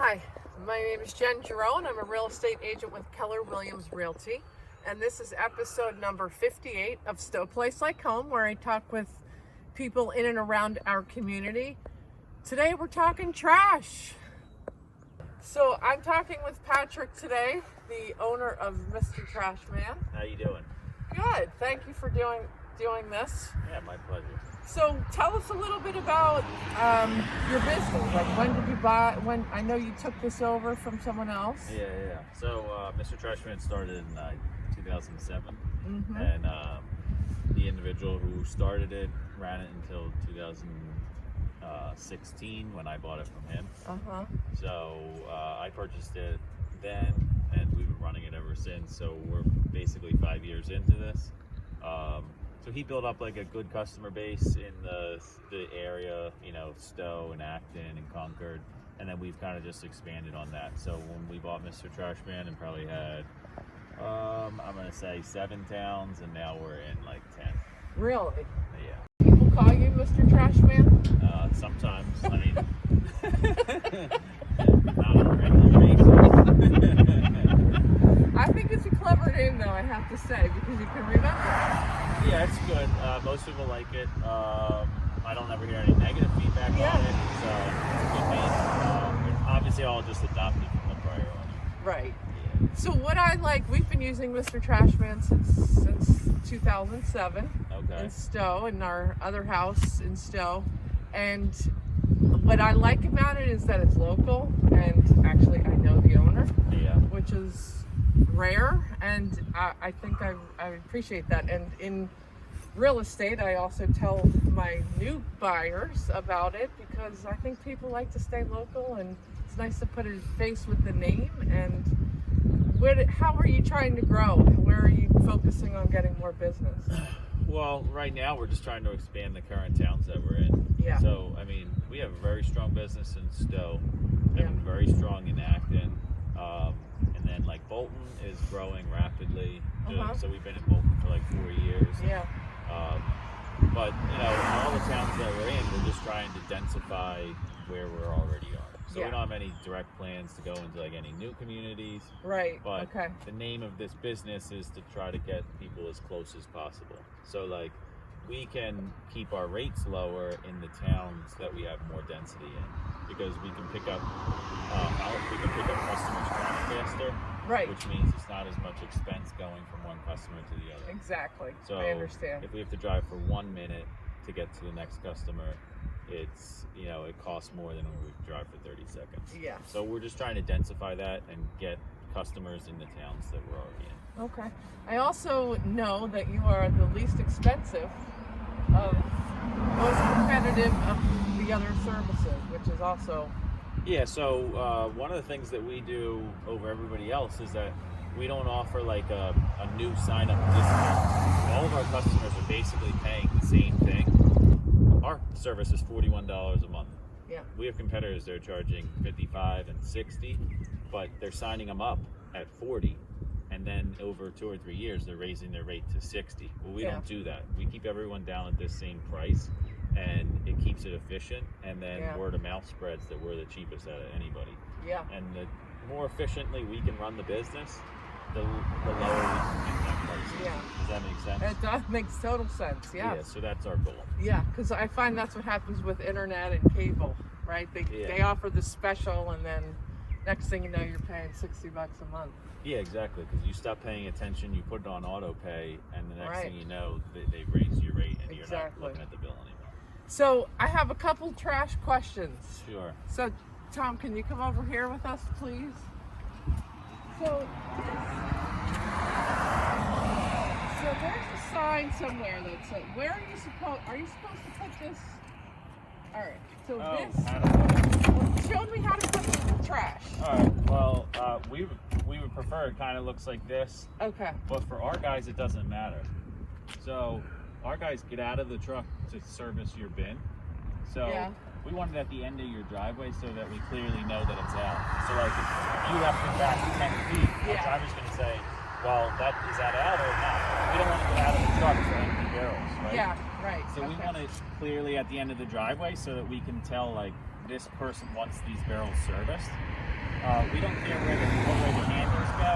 Hi, my name is Jengero, and I'm a real estate agent with Keller Williams Realty. And this is episode number 58 of Stow Place Like Home, where I talk with people in and around our community. Today we're talking trash. So I'm talking with Patrick today, the owner of Mr. Trashman. How you doing? Good. Thank you for doing this. Yeah, my pleasure. So tell us a little bit about your business. Like, when did you buy? When I know you took this over from someone else. Yeah. So Mr. Trashman started in 2007, Mm-hmm. and the individual who started it ran it until 2016 when I bought it from him. So I purchased it then, and we've been running it ever since. So we're basically 5 years into this. So he built up like a good customer base in the area, Stow and Acton and Concord, and then we've kind of just expanded on that. So when we bought Mr. Trashman, and probably had, I'm gonna say 7 towns, and now we're in like 10. Really? Yeah. People call you Mr. Trashman? Sometimes, I mean, not on a regular basis. I think it's a clever name, though, I have to say, because you can remember it. Yeah, it's good. Most people like it. I don't ever hear any negative feedback on it. So it's a good name. Obviously, I'll just adopt it from the prior owner. Right. Yeah. So what I like, we've been using Mr. Trashman since 2007 in Stow, in our other house in Stow. And what I like about it is that it's local, and actually I know the owner, which is rare, and I think I appreciate that. And in real estate, I also tell my new buyers about it, because I think people like to stay local, and it's nice to put a face with the name. And how are you trying to grow? Where are you focusing on getting more business? Well, right now we're just trying to expand the current towns that we're in. Yeah. So, I mean, we have a very strong business in Stow, and very strong in Acton. And then, like, Bolton is growing rapidly. So we've been in Bolton for like 4 years. Yeah. But, in all the towns that we're in, we're just trying to densify where we already are. So we don't have any direct plans to go into like any new communities. Right. But the name of this business is to try to get people as close as possible. So, like, we can keep our rates lower in the towns that we have more density in, because we can pick up customers faster. Right. Which means it's not as much expense going from one customer to the other. Exactly. So I understand. If we have to drive for 1 minute to get to the next customer, it's, it costs more than when we drive for 30 seconds. Yeah. So we're just trying to densify that and get customers in the towns that we're already in. Okay. I also know that you are the least expensive of most competitive of the other services, which is also... Yeah, so one of the things that we do over everybody else is that we don't offer like a new sign-up discount. All of our customers are basically paying the same thing. Our service is $41 a month. Yeah. We have competitors that are charging $55 and $60, but they're signing them up at $40, and then over 2 or 3 years they're raising their rate to $60. Well, we don't do that. We keep everyone down at this same price, and it keeps it efficient, and then word of mouth spreads that we're the cheapest out of anybody. Yeah. And the more efficiently we can run the business, the lower we can keep that price. Yeah. Does that make sense? It does, makes total sense, Yeah, so that's our goal. Yeah, because I find that's what happens with internet and cable, right? They offer the special, and then next thing you know, you're paying $60 a month. Yeah, exactly, because you stop paying attention, you put it on auto pay, and the next thing you know, they raise your rate, and you're not looking at the bill anymore. So I have a couple trash questions. Sure. So, Tom, can you come over here with us, please? So there's a sign somewhere that says, where are you supposed to put this? All right, so show me how to put the trash. All right, well, we would prefer it kind of looks like this. Okay. But for our guys, it doesn't matter. So our guys get out of the truck to service your bin. So we want it at the end of your driveway so that we clearly know that it's out. So, like, if you left it back 10 feet, the driver's going to say, well, is that out or not? We don't want to get out of the truck for empty barrels, right? Yeah, right. So we want it clearly at the end of the driveway so that we can tell, like, this person wants these barrels serviced. We don't care where the handles go,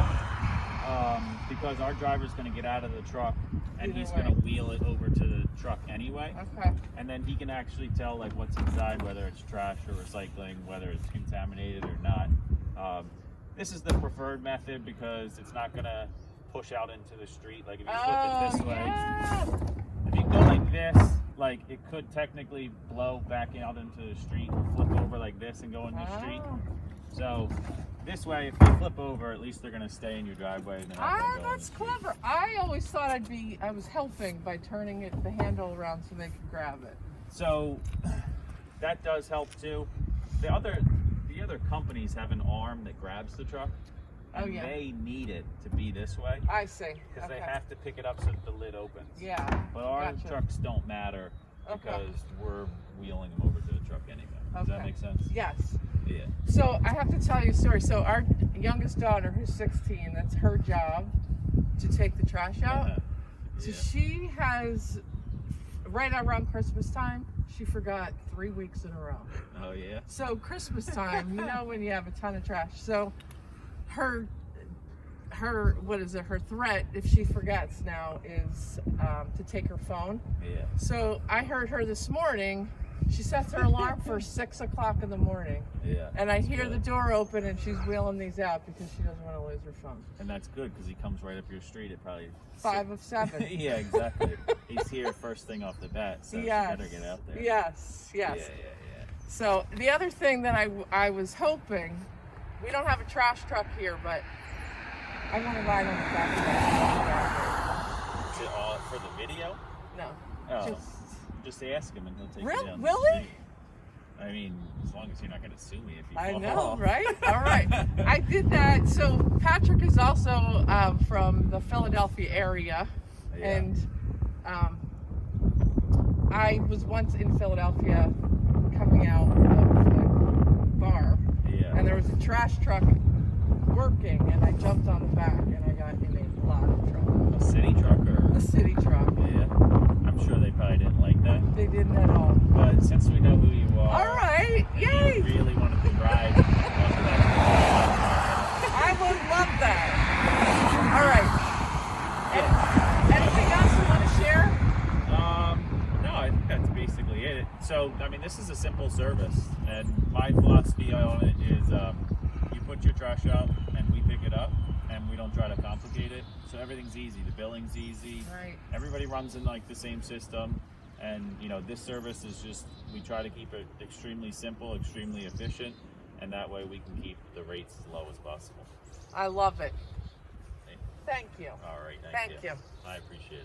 because our driver's going to get out of the truck and he's going to wheel it over to the truck anyway. Okay. And then he can actually tell like what's inside, whether it's trash or recycling, whether it's contaminated or not. This is the preferred method because it's not going to push out into the street. Like if you flip it this way, if you go like this, like it could technically blow back out into the street, flip over like this and go in the street. So this way, if they flip over, at least they're going to stay in your driveway. And that's clever. I always thought I was helping by turning the handle around so they could grab it. So that does help too. The other companies have an arm that grabs the truck. And they need it to be this way. I see. Because they have to pick it up so that the lid opens. Yeah. But our trucks don't matter because we're wheeling them over to the truck anyway. Does that make sense? Yes. Yeah. So I have to tell you a story. So our youngest daughter, who's 16, that's her job to take the trash out. So she has, right around Christmas time, she forgot 3 weeks in a row. Oh yeah. So Christmas time, you know, when you have a ton of trash. So her threat if she forgets now is to take her phone. Yeah. So I heard her this morning. She sets her alarm for 6 o'clock in the morning. Yeah. And I hear the door open and she's wheeling these out because she doesn't want to lose her phone. And that's good because he comes right up your street at probably 5 of 7. Yeah, exactly. He's here first thing off the bat, so she better get out there. Yes. Yeah. So the other thing that I was hoping, we don't have a trash truck here, but I want to ride on the back of that. For the video? No. Oh. Just ask him and he'll take you down. Will he? I mean, as long as you're not going to sue me if you I fall know, off. right? All right. I did that. So Patrick is also from the Philadelphia area. Yeah. And I was once in Philadelphia coming out of a bar. Yeah. And there was a trash truck working and I jumped on the back and I got in a lot of trouble. A city truck or? A city truck. Yeah. I'm sure they probably didn't like that. They didn't at all. But since we know who you are. All right. Yay. You really wanted to ride. I would love that. All right. Anything else you want to share? No, I think that's basically it. So, I mean, this is a simple service, and my philosophy on it is you put your trash out, and we pick it up, and we don't try to complicate it. So everything's easy. The billing's easy. Right. Everybody runs in like the same system, and you know, this service is just, we try to keep it extremely simple, extremely efficient, and that way we can keep the rates as low as possible. I love it. Thank you. All right. Thank you. I appreciate it.